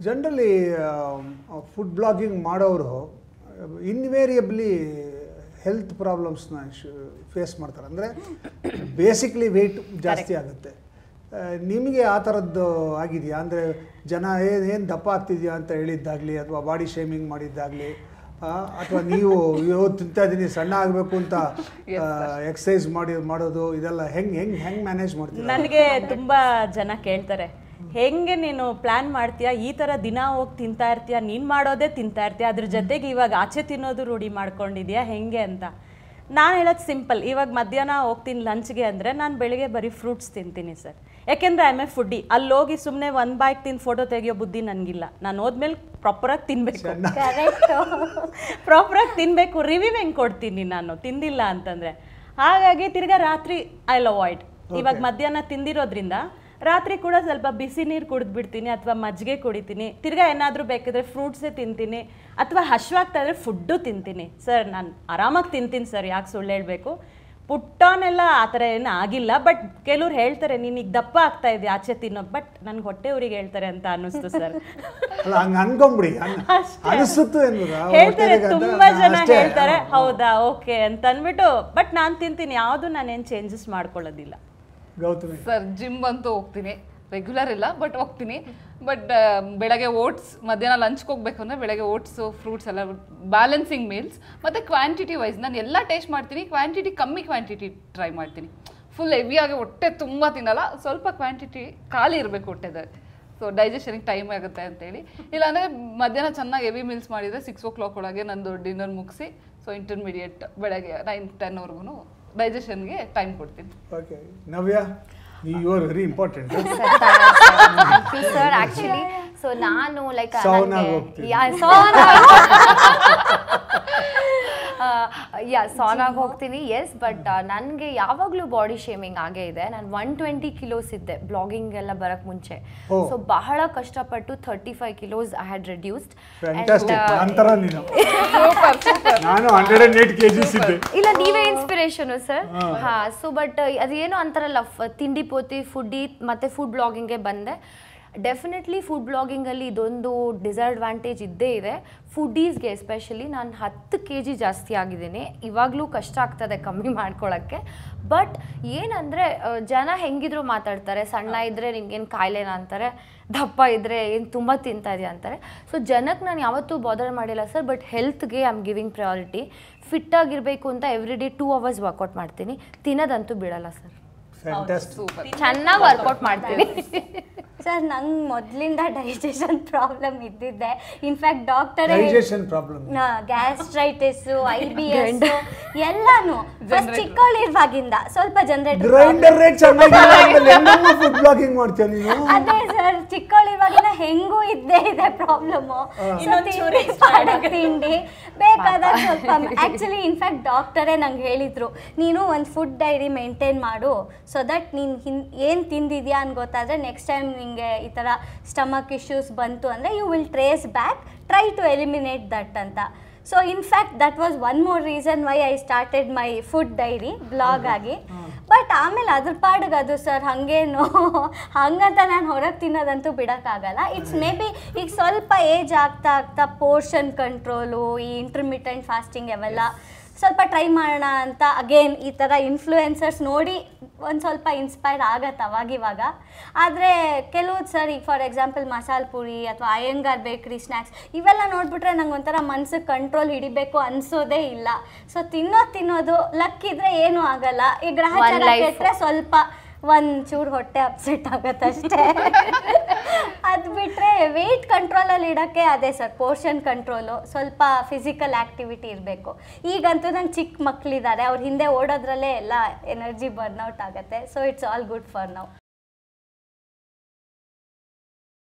Generally food blogging ಮಾಡೋರು invariably health ಪ್ರಾಬ್ಲಮ್ಸ್ನ face ಮಾಡ್ತಾರೆ. ಅಂದರೆ ಬೇಸಿಕ್ಲಿ ವೆಯ್ಟ್ ಜಾಸ್ತಿ ಆಗುತ್ತೆ. ನಿಮಗೆ ಆ ಥರದ್ದು ಆಗಿದೆಯಾ? ಅಂದರೆ ಜನ ಏನು ದಪ್ಪ ಆಗ್ತಿದೆಯಾ ಅಂತ ಹೇಳಿದ್ದಾಗಲಿ, ಅಥವಾ ಬಾಡಿ ಶೇಮಿಂಗ್ ಮಾಡಿದ್ದಾಗಲಿ, ಅಥವಾ ನೀವು ತಿಂತಾ ಇದ್ದೀನಿ ಸಣ್ಣ ಆಗಬೇಕು ಅಂತ ಎಕ್ಸಸೈಸ್ ಮಾಡೋದು, ಇದೆಲ್ಲ ಹೆಂಗೆ ಮ್ಯಾನೇಜ್ ಮಾಡ್ತೀರಾ? ನನಗೆ ತುಂಬ ಜನ ಕೇಳ್ತಾರೆ, ಹೆಂಗೆ ನೀನು ಪ್ಲ್ಯಾನ್ ಮಾಡ್ತೀಯಾ, ಈ ಥರ ದಿನ ಹೋಗಿ ತಿಂತಾ ಇರ್ತೀಯ, ನೀನು ಮಾಡೋದೇ ತಿಂತಾ ಇರ್ತೀಯ, ಅದ್ರ ಜೊತೆಗೆ ಇವಾಗ ಆಚೆ ತಿನ್ನೋದು ರೂಢಿ ಮಾಡ್ಕೊಂಡಿದ್ಯಾ ಹೆಂಗೆ ಅಂತ. ನಾನು ಹೇಳೋದು ಸಿಂಪಲ್. ಇವಾಗ ಮಧ್ಯಾಹ್ನ ಹೋಗ್ತೀನಿ ಲಂಚ್ಗೆ ಅಂದರೆ ನಾನು ಬೆಳಿಗ್ಗೆ ಬರೀ ಫ್ರೂಟ್ಸ್ ತಿಂತೀನಿ ಸರ್. ಯಾಕೆಂದರೆ ಐ ಎ ಫುಡ್ಡಿ. ಅಲ್ಲಿ ಹೋಗಿ ಸುಮ್ಮನೆ ಒಂದು ಬಾಯ್ಗೆ ತಿಂದು ಫೋಟೋ ತೆಗಿಯೋ ಬುದ್ಧಿ ನನಗಿಲ್ಲ. ನಾನು ಹೋದ್ಮೇಲೆ ಪ್ರಾಪರಾಗಿ ತಿನ್ನಬೇಕು, ಪ್ರಾಪರಾಗಿ ತಿನ್ನಬೇಕು. ರಿವ್ಯೂ ಹೆಂಗೆ ಕೊಡ್ತೀನಿ ನಾನು ತಿಂದಿಲ್ಲ ಅಂತಂದರೆ? ಹಾಗಾಗಿ ತಿರ್ಗಾ ರಾತ್ರಿ ಐ ವಿಲ್ ಅವಾಯ್ಡ್. ಇವಾಗ ಮಧ್ಯಾಹ್ನ ತಿಂದಿರೋದ್ರಿಂದ ರಾತ್ರಿ ಕೂಡ ಸ್ವಲ್ಪ ಬಿಸಿ ನೀರು ಕುಡಿದ್ಬಿಡ್ತೀನಿ, ಅಥವಾ ಮಜ್ಜಿಗೆ ಕುಡಿತೀನಿ. ತಿರ್ಗಾ ಏನಾದರೂ ಬೇಕಿದ್ರೆ ಫ್ರೂಟ್ಸೇ ತಿಂತೀನಿ, ಅಥವಾ ಹಶ್ವಾಗ್ತಾ ಇದ್ರೆ ಫುಡ್ಡು ತಿಂತೀನಿ ಸರ್. ನಾನು ಆರಾಮಾಗಿ ತಿಂತೀನಿ ಸರ್, ಯಾಕೆ ಸುಳ್ಳು ಹೇಳಬೇಕು. ಪುಟ್ಟನೆಲ್ಲ ಆ ಥರ ಏನು ಆಗಿಲ್ಲ. ಬಟ್ ಕೆಲವ್ರು ಹೇಳ್ತಾರೆ ನೀನು ಈಗ ದಪ್ಪ ಆಗ್ತಾ ಇದೆಯಾ ಆಚೆ ತಿನ್ನೋದು. ಬಟ್ ನನಗೆ ಹೊಟ್ಟೆ ಊರಿಗೆ ಹೇಳ್ತಾರೆ ಅಂತ ಅನ್ನಿಸ್ತು ಸರ್. ಹೇಳ್ತಾರೆ, ತುಂಬ ಜನ ಹೇಳ್ತಾರೆ ಹೌದಾ ಓಕೆ ಅಂತ ಅಂದ್ಬಿಟ್ಟು. ಬಟ್ ನಾನು ತಿಂತೀನಿ, ಯಾವುದು ನಾನೇನು ಚೇಂಜಸ್ ಮಾಡ್ಕೊಳ್ಳೋದಿಲ್ಲ. ಸರ್ ಜಿಮ್ ಅಂತೂ ಹೋಗ್ತೀನಿ, ರೆಗ್ಯುಲರ್ ಇಲ್ಲ ಬಟ್ ಹೋಗ್ತೀನಿ. ಬಟ್ ಬೆಳಗ್ಗೆ ಓಟ್ಸ್, ಮಧ್ಯಾಹ್ನ ಲಂಚ್ಗೆ ಹೋಗ್ಬೇಕು ಅಂದರೆ ಬೆಳಗ್ಗೆ ಓಟ್ಸು ಫ್ರೂಟ್ಸ್ ಎಲ್ಲ ಬ್ಯಾಲೆನ್ಸಿಂಗ್ ಮೀಲ್ಸ್. ಮತ್ತು ಕ್ವಾಂಟಿಟಿ ವೈಸ್ ನಾನು ಎಲ್ಲ ಟೇಸ್ಟ್ ಮಾಡ್ತೀನಿ. ಕಮ್ಮಿ ಕ್ವಾಂಟಿಟಿ ಟ್ರೈ ಮಾಡ್ತೀನಿ. ಫುಲ್ ಹೆವಿಯಾಗಿ ಹೊಟ್ಟೆ ತುಂಬ ತಿನ್ನಲ್ಲ, ಸ್ವಲ್ಪ ಕ್ವಾಂಟಿಟಿ ಖಾಲಿ ಇರಬೇಕು ಹೊಟ್ಟೆದ. ಸೊ ಡೈಜೆಷನಿಗೆ ಟೈಮ್ ಆಗುತ್ತೆ ಅಂತೇಳಿ. ಇಲ್ಲಾಂದರೆ ಮಧ್ಯಾಹ್ನ ಚೆನ್ನಾಗಿ ಹೆವಿ ಮೀಲ್ಸ್ ಮಾಡಿದರೆ 6 o'clock ಒಳಗೆ ನಂದು ಡಿನ್ನರ್ ಮುಗಿಸಿ, ಸೊ ಇಂಟರ್ಮೀಡಿಯೇಟ್ ಬೆಳಗ್ಗೆ 9-10 ಡೈಜೆಷನ್ಗೆ ಟೈಮ್ ಕೊಡ್ತೀನಿ. Okay Navya, you are very important. Thank you sir. Actually, so ನಾನು like ಸಾನಾಗಿ ಹೋಗ್ತೀನಿ. ಎಸ್, ಬಟ್ ನನಗೆ ಯಾವಾಗಲೂ ಬಾಡಿ ಶೇಮಿಂಗ್ ಆಗೇ ಇದೆ. ನಾನು 120 kilos ಇದ್ದೆ ಬ್ಲಾಗಿಂಗ್ ಎಲ್ಲ ಬರಕ್ಕೆ ಮುಂಚೆ. ಸೊ ಬಹಳ ಕಷ್ಟಪಟ್ಟು 35 kilos ಐ ಹ್ಯಾಡ್ ರೆಡ್ಯೂಸ್ಡ್. ಇಲ್ಲ, ನೀವೇ ಇನ್ಸ್ಪಿರೇಷನು ಸರ್. ಸೊ ಬಟ್ ಅದೇನೋ ಅಂತಾರಲ್ಲ, ತಿಂಡಿ ಪೋತಿ ಫುಡ್ಡಿ ಮತ್ತು ಫುಡ್ ಬ್ಲಾಗಿಂಗ್ಗೆ ಬಂದೆ. ಡೆಫಿನೆಟ್ಲಿ ಫುಡ್ ಬ್ಲಾಗಿಂಗಲ್ಲಿ ಇದೊಂದು ಡಿಸಡ್ವಾಂಟೇಜ್ ಇದ್ದೇ ಇದೆ. ಫುಡ್ಡೀಸ್ಗೆ ಎಸ್ಪೆಷಲಿ ನಾನು 10 kg ಜಾಸ್ತಿ ಆಗಿದ್ದೀನಿ. ಇವಾಗಲೂ ಕಷ್ಟ ಆಗ್ತದೆ ಕಮ್ಮಿ ಮಾಡ್ಕೊಳ್ಳೋಕ್ಕೆ. ಬಟ್ ಏನಂದರೆ ಜನ ಹೆಂಗಿದ್ರು ಮಾತಾಡ್ತಾರೆ. ಸಣ್ಣ ಇದ್ದರೆ ನಿಮ್ಗೇನು ಕಾಯಿಲೆನ ಅಂತಾರೆ, ದಪ್ಪ ಇದ್ದರೆ ಏನು ತುಂಬ ತಿಂತಾ ಇದೆಯಾ ಅಂತಾರೆ. ಸೊ ಜನಕ್ಕೆ ನಾನು ಯಾವತ್ತೂ ಬಾದರ್ ಮಾಡಿಲ್ಲ ಸರ್. ಬಟ್ ಹೆಲ್ತ್ಗೆ ಐ ಆಮ್ ಗಿವಿಂಗ್ ಪ್ರಯಾರಿಟಿ. ಫಿಟ್ಟಾಗಿರಬೇಕು ಅಂತ ಎವ್ರಿ ಡೇ 2 hours ವರ್ಕೌಟ್ ಮಾಡ್ತೀನಿ. ತಿನ್ನೋದಂತೂ ಬಿಡಲ್ಲ ಸರ್. ಚೆನ್ನಾಗಿ ವರ್ಕೌಟ್ ಮಾಡ್ತೀನಿ ಸರ್. ನಂಗೆ ಮೊದಲಿಂದ ಡೈಜೆಷನ್ ಪ್ರಾಬ್ಲಮ್ ಇದ್ದಿದ್ದೆ. ಇನ್ಫ್ಯಾಕ್ಟ್ ಡಾಕ್ಟರೇ ಗ್ಯಾಸ್ಟ್ರೈಟಿಸು, IBS ಎಲ್ಲಾನು ಫಸ್ಟ್ ಚಿಕ್ಕವಳಿರುವಾಗಿಂದ ಸ್ವಲ್ಪ ಅದೇ ಸರ್, ಚಿಕ್ಕವಳಿರುವಾಗಿಂದ ಹೆಂಗೂ ಇದ್ದೇ ಇದೆ ಪ್ರಾಬ್ಲಮ್ಮು. ತಿಂಡಿ ಬೇಕಾದಾಗ ಸ್ವಲ್ಪ ಆ್ಯಕ್ಚುಲಿ ಇನ್ಫ್ಯಾಕ್ಟ್ ಡಾಕ್ಟರೇ ನಂಗೆ ಹೇಳಿದ್ರು, ನೀನು ಒಂದು ಫುಡ್ ಡೈರಿ ಮೇಂಟೈನ್ ಮಾಡು, ಸೊ ದಟ್ ನೀನು ಏನು ತಿಂದಿದ್ಯಾ ಅಂತ ಗೊತ್ತಾದರೆ ನೆಕ್ಸ್ಟ್ ಟೈಮ್ ನಿಮಗೆ ಈ ಥರ ಸ್ಟಮಕ್ ಇಶ್ಯೂಸ್ ಬಂತು ಅಂದರೆ you will trace back, try to eliminate that ಅಂತ. So in fact that was one more reason why I started my food diary blog ಆಗಿ. ಬಟ್ ಆಮೇಲೆ ಅದ್ರ ಪಾಡಿಗೆ ಅದು ಸರ್ ಹಾಗೇನು ಹಂಗಂತ ನಾನು ಹೊರಗೆ ತಿನ್ನೋದಂತೂ ಬಿಡೋಕ್ಕಾಗಲ್ಲ. ಇಟ್ಸ್ ಮೇ ಬಿ ಈಗ ಸ್ವಲ್ಪ ಏಜ್ ಆಗ್ತಾ ಆಗ್ತಾ ಪೋರ್ಷನ್ ಕಂಟ್ರೋಲು, ಈ ಇಂಟರ್ಮಿಟೆಂಟ್ ಫಾಸ್ಟಿಂಗ್ ಅವೆಲ್ಲ ಸ್ವಲ್ಪ ಟ್ರೈ ಮಾಡೋಣ ಅಂತ ಅಗೇನ್ ಈ ಥರ ಇನ್ಫ್ಲೂಯೆನ್ಸರ್ಸ್ ನೋಡಿ ಒಂದು ಸ್ವಲ್ಪ ಇನ್ಸ್ಪೈರ್ ಆಗತ್ತೆ ಅವಾಗಿವಾಗ. ಆದರೆ ಕೆಲವ್ದು ಸರ್, ಈಗ ಫಾರ್ ಎಕ್ಸಾಂಪಲ್ ಮಸಾಲೆ ಪುರಿ ಅಥವಾ ಅಯ್ಯಂಗಾರ್ ಬೇಕ್ರಿ ಸ್ನ್ಯಾಕ್ಸ್ ಇವೆಲ್ಲ ನೋಡಿಬಿಟ್ರೆ ನಂಗೆ ಒಂಥರ ಮನ್ಸಿಗೆ ಕಂಟ್ರೋಲ್ ಹಿಡಿಬೇಕು ಅನಿಸೋದೇ ಇಲ್ಲ. ಸೊ ತಿನ್ನೋದು ಲಕ್ಕಿದ್ರೆ ಏನೂ ಆಗಲ್ಲ. ಈ ಗ್ರಹಚಾರ ಕೆಟ್ಟರೆ ಸ್ವಲ್ಪ ಒಂಚೂರು ಹೊಟ್ಟೆ ಅಪ್ಸೆಟ್ ಆಗುತ್ತಷ್ಟೇ. ಅದು ಬಿಟ್ಟರೆ ವೆಯ್ಟ್ ಕಂಟ್ರೋಲಲ್ಲಿ ಇಡೋಕ್ಕೆ ಅದೇ ಸರ್, ಪೋರ್ಷನ್ ಕಂಟ್ರೋಲು, ಸ್ವಲ್ಪ ಫಿಸಿಕಲ್ ಆ್ಯಕ್ಟಿವಿಟಿ ಇರಬೇಕು. ಈಗಂತೂ ನಂಗೆ ಚಿಕ್ಕ ಮಕ್ಕಳಿದ್ದಾರೆ, ಅವ್ರ ಹಿಂದೆ ಓಡೋದ್ರಲ್ಲೇ ಎಲ್ಲ ಎನರ್ಜಿ ಬರ್ನ್ಔಟ್ ಆಗುತ್ತೆ. So it's all good for now.